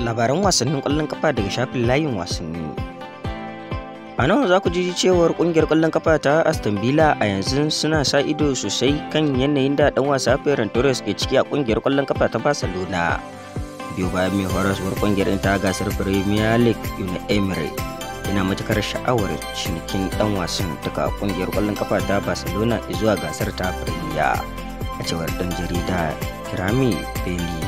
labaran wasannin ƙwallon kafa daga shafin layin wasanni. A nan za ku ji cewar ƙungiyar ƙwallon kafa ta Aston Villa a yanzu suna sa ido sosai kan yanayin da ɗan wasa Ferran Torres ke ciki a ƙungiyar ƙwallon kafa ta Barcelona. Biyu bayan mai horaswar ƙungiyar ta gasar Premier League Unai Emery yana matukar sha'awar cinikin ɗan wasan daga ƙungiyar ƙwallon kafa ta Barcelona zuwa gasar ta Premier, a cewar ɗan jarida Kirami Bailey.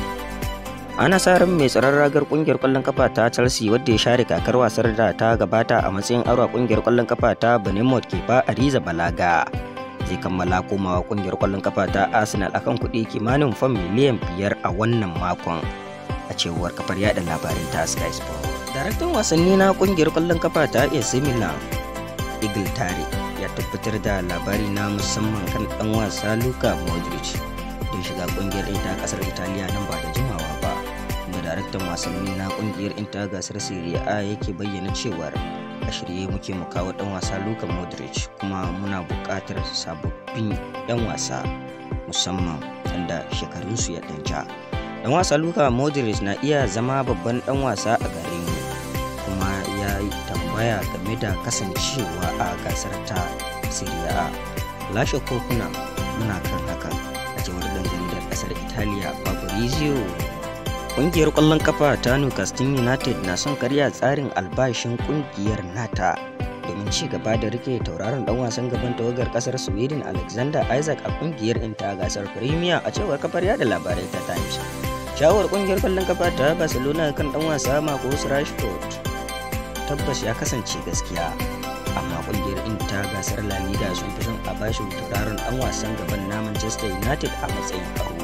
Ana sa ran mai tsaron ragar kungiyar kwallon kafa ta Chelsea wadda ya share kakar wasar da ta gabata a matsayin aro a kungiyar kwallon kafa ta Bournemouth Kepa Arrizabalaga zai kammala komawa kungiyar kwallon kafa ta Arsenal akan kuɗi kimanin fam miliyan 5 a wannan makon, a cewar kafar yada labarai ta Sky Sport. Daraktan wasanni na kungiyar kwallon kafa ta AC Milan Igor Tare ya tabbatar da labari na musamman kan dan wasa Luka Modric da shiga kungiyar ta kasar Italiya nan ba da jimawa ba. Daraktan wasanni na kungiyar ta gasar Serie A yake bayyana cewar a shirye muke mu kawo dan wasa Luka Modric, kuma muna buƙatar sababbin yan wasa musamman wanda shekarunsu ya danja. Dan wasa Luka Modric na iya zama babban dan wasa a gare mu, kuma ya yi tambaya game da kasancewa a gasar ta Serie A. Lashe kofuna muna kan haka, a cewar dan jaridar kasar Italiya Fabrizio. Ƙungiyar ƙwallon kafa ta Newcastle United na son karya tsarin albashin ƙungiyar nata domin ci gaba da rike tauraron ɗan wasan gaban tawagar ƙasar Sweden Alexander Isak a ƙungiyar ta gasar Premier, a cewar kafar yada labarai ta Times. Shawar ƙungiyar ƙwallon kafa ta Barcelona kan ɗan wasa Marcus Rashford tabbas ya kasance gaskiya, amma ƙungiyar ta gasar La Liga sun fi son a bashi tauraron ɗan wasan gaban na Manchester United a matsayin aro.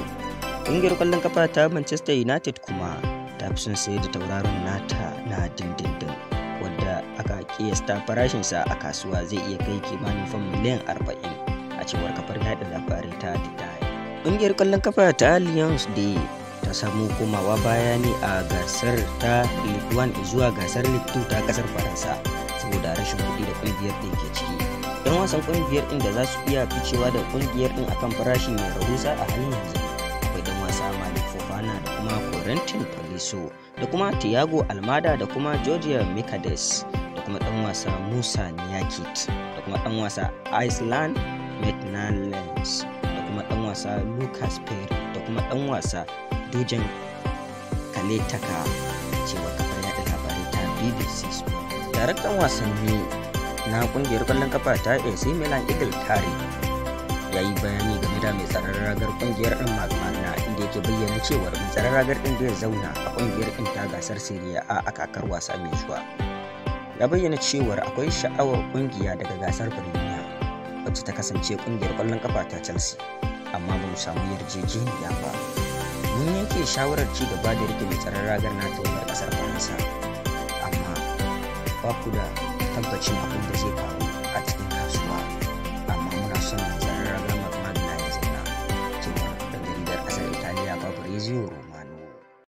Ƙungiyar ƙwallon kafa ta Manchester United kuma ta fi son sayar da tauraron nata na dindindin, wadda aka kiyasta farashinsa a kasuwa zai iya kai kimanin fam miliyan 40, a cewar kafar yada labarai ta Didai. Ƙungiyar ƙwallon kafa ta Lions da ta samu komawa baya ne a gasar ta Ligue 1 zuwa gasar Ligue 2 ta kasar Faransa saboda rashin kuɗi da ƙungiyar ɗin ke ciki. 'Yan wasan ƙungiyar ɗin da za su iya ficewa da ƙungiyar ɗin akan farashi mai rahusa a halin yanzu dan wasa Malik Fofana da kuma Corentin Tolisso da kuma Thiago Almada da kuma Georgia Mikades da kuma dan wasa Musa Niakit da kuma dan wasa Iceland Maitland-Niles da kuma dan wasa Lucas Perry da kuma dan wasa Dujan Kaletaka, cewa kafar yada labarai ta BBC Sport. Daraktan wasanni na kungiyar kwallon kafa ta AC Milan Igor Tare ya yi bayani game da mai tsaron ragar kungiyar ɗin Magmana, inda yake bayyana cewar mai tsaron ragar ɗin da ya zauna a kungiyar ɗin ta gasar Serie A a kakar wasa mai zuwa. Ya bayyana cewar akwai sha'awar kungiya daga gasar Premier wacce ta kasance kungiyar ƙwallon kafa ta Chelsea, amma ba mu samu yarjejeniya ba. Mun yanke shawarar ci gaba da rike mai tsaron ragar na tawagar ƙasar Faransa, amma ba ku da tabbacin abin da zai faru a cikin